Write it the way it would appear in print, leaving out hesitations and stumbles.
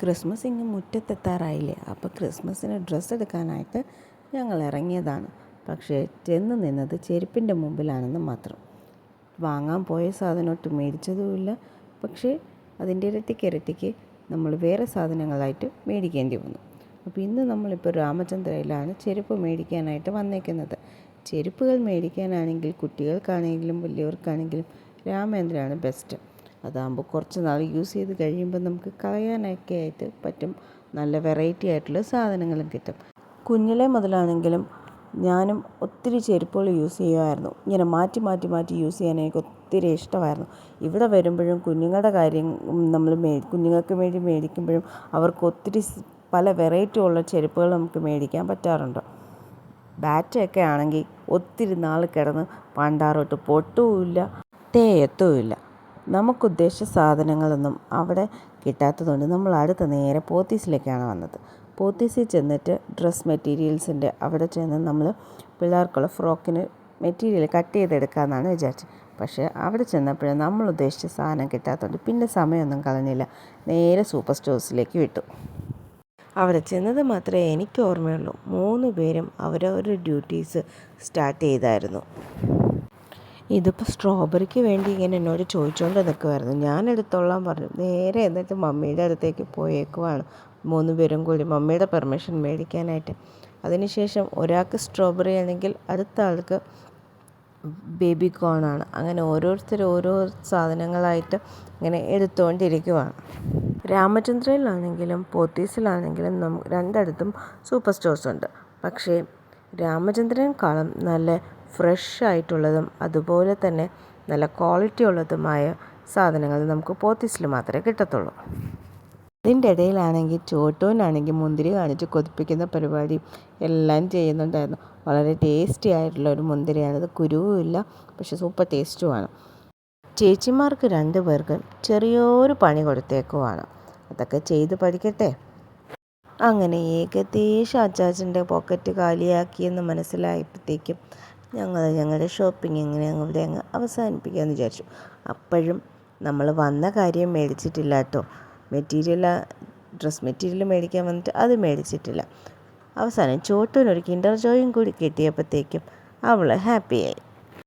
Christmas ഇങ്ങ് മുറ്റത്തെത്താറായില്ലേ, അപ്പോൾ ക്രിസ്മസിന് ഡ്രസ്സ് എടുക്കാനായിട്ട് ഞങ്ങൾ ഇറങ്ങിയതാണ്. പക്ഷേ ചെന്ന് നിന്നത് ചെരുപ്പിൻ്റെ മുമ്പിലാണെന്ന് മാത്രം. വാങ്ങാൻ പോയ സാധനം ഒട്ട് മേടിച്ചതുമില്ല. പക്ഷേ അതിൻ്റെ ഇരട്ടിക്ക് നമ്മൾ വേറെ സാധനങ്ങളായിട്ട് മേടിക്കേണ്ടി വന്നു. അപ്പോൾ ഇന്ന് നമ്മളിപ്പോൾ രാമചന്ദ്രയിലാണ് ചെരുപ്പ് മേടിക്കാനായിട്ട് വന്നേക്കുന്നത്. ചെരുപ്പുകൾ മേടിക്കാനാണെങ്കിൽ കുട്ടികൾക്കാണെങ്കിലും വലിയവർക്കാണെങ്കിലും രാമേന്ദ്രയാണ് ബെസ്റ്റ്. അതാകുമ്പോൾ കുറച്ച് നാൾ യൂസ് ചെയ്ത് കഴിയുമ്പോൾ നമുക്ക് കളയാനൊക്കെ ആയിട്ട് പറ്റും. നല്ല വെറൈറ്റി ആയിട്ടുള്ള സാധനങ്ങളും കിട്ടും. കുഞ്ഞിലെ മുതലാണെങ്കിലും ഞാനും ഒത്തിരി ചെരുപ്പുകൾ യൂസ് ചെയ്യുമായിരുന്നു. ഇങ്ങനെ മാറ്റി മാറ്റി മാറ്റി യൂസ് ചെയ്യാൻ എനിക്ക് ഒത്തിരി ഇഷ്ടമായിരുന്നു. ഇവിടെ വരുമ്പോഴും കുഞ്ഞുങ്ങളുടെ കാര്യം നമ്മൾ കുഞ്ഞുങ്ങൾക്ക് വേണ്ടി മേടിക്കുമ്പോഴും അവർക്ക് ഒത്തിരി പല വെറൈറ്റി ഉള്ള ചെരുപ്പുകൾ നമുക്ക് മേടിക്കാൻ പറ്റാറുണ്ട്. ബാറ്റയൊക്കെ ആണെങ്കിൽ ഒത്തിരി നാൾ കിടന്ന് പണ്ടാറോട്ട് പൊട്ടുമില്ല, തേയത്തുമില്ല. നമുക്കുദ്ദേശിച്ച സാധനങ്ങളൊന്നും അവിടെ കിട്ടാത്തതുകൊണ്ട് നമ്മൾ അടുത്ത നേരെ പോത്തീസിലേക്കാണ് വന്നത്. പോത്തീസിൽ ചെന്നിട്ട് ഡ്രസ് മെറ്റീരിയൽസിൻ്റെ അവിടെ ചെന്ന് നമ്മൾ പിള്ളേർക്കുള്ള ഫ്രോക്കിന് മെറ്റീരിയൽ കട്ട് ചെയ്തെടുക്കാമെന്നാണ് വിചാരിച്ചത്. പക്ഷേ അവിടെ ചെന്നപ്പോഴും നമ്മൾ ഉദ്ദേശിച്ച സാധനം കിട്ടാത്തതുകൊണ്ട് പിന്നെ സമയമൊന്നും കളഞ്ഞില്ല, നേരെ സൂപ്പർ സ്റ്റോഴ്സിലേക്ക് വിട്ടു. അവിടെ ചെന്നത് മാത്രമേ എനിക്ക് ഓർമ്മയുള്ളൂ. 3 പേരും അവരവരുടെ ഡ്യൂട്ടീസ് സ്റ്റാർട്ട് ചെയ്തായിരുന്നു. ഇതിപ്പോൾ സ്ട്രോബെറിക്ക് വേണ്ടി ഇങ്ങനെ എന്നോട് ചോദിച്ചുകൊണ്ട് നിൽക്കുമായിരുന്നു. ഞാൻ എടുത്തോളാൻ പറഞ്ഞു. നേരെ എന്നിട്ട് മമ്മിയുടെ അടുത്തേക്ക് പോയേക്കുവാണ് 3 പേരും കൂടി മമ്മിയുടെ പെർമിഷൻ മേടിക്കാനായിട്ട്. അതിനുശേഷം ഒരാൾക്ക് സ്ട്രോബെറി ആണെങ്കിൽ അടുത്ത ആൾക്ക് ബേബി കോണാണ്. അങ്ങനെ ഓരോരുത്തർ ഓരോ സാധനങ്ങളായിട്ട് ഇങ്ങനെ എടുത്തുകൊണ്ടിരിക്കുവാണ്. രാമചന്ദ്രയിലാണെങ്കിലും പോത്തീസിലാണെങ്കിലും രണ്ടിടത്തും സൂപ്പർ സ്റ്റോഴ്സ് ഉണ്ട്. പക്ഷേ രാമചന്ദ്രനേക്കാളും നല്ല ഫ്രഷ് ആയിട്ടുള്ളതും അതുപോലെ തന്നെ നല്ല ക്വാളിറ്റി ഉള്ളതുമായ സാധനങ്ങൾ നമുക്ക് പോത്തീസിൽ മാത്രമേ കിട്ടത്തുള്ളൂ. ഇതിൻ്റെ ഇടയിലാണെങ്കിൽ ചോട്ടൂനാണെങ്കിൽ മുന്തിരി കാണിച്ച് കൊതിപ്പിക്കുന്ന പരിപാടി എല്ലാം ചെയ്യുന്നുണ്ടായിരുന്നു. വളരെ ടേസ്റ്റി ആയിട്ടുള്ള ഒരു മുന്തിരിയാണിത്. കുരുവുമില്ല, പക്ഷെ സൂപ്പർ ടേസ്റ്റുമാണ്. ചേച്ചിമാർക്ക് 2 പേർക്കും ചെറിയൊരു പണി കൊടുത്തേക്കുവാണ്. അതൊക്കെ ചെയ്ത് പഠിക്കട്ടെ. അങ്ങനെ ഏകദേശം അച്ചാച്ചൻ്റെ പോക്കറ്റ് കാലിയാക്കിയെന്ന് മനസ്സിലായപ്പോഴത്തേക്കും ഞങ്ങളുടെ ഷോപ്പിംഗ് അവിടെ അങ്ങ് അവസാനിപ്പിക്കാമെന്ന് വിചാരിച്ചു. അപ്പോഴും നമ്മൾ വന്ന കാര്യം മേടിച്ചിട്ടില്ല കേട്ടോ. ഡ്രസ് മെറ്റീരിയൽ മേടിക്കാൻ വന്നിട്ട് അത് മേടിച്ചിട്ടില്ല. അവസാനം ചോട്ടൂനൊരു കിൻഡർ ജോയും കൂടി കിട്ടിയപ്പോഴത്തേക്കും അവൾ ഹാപ്പിയായി.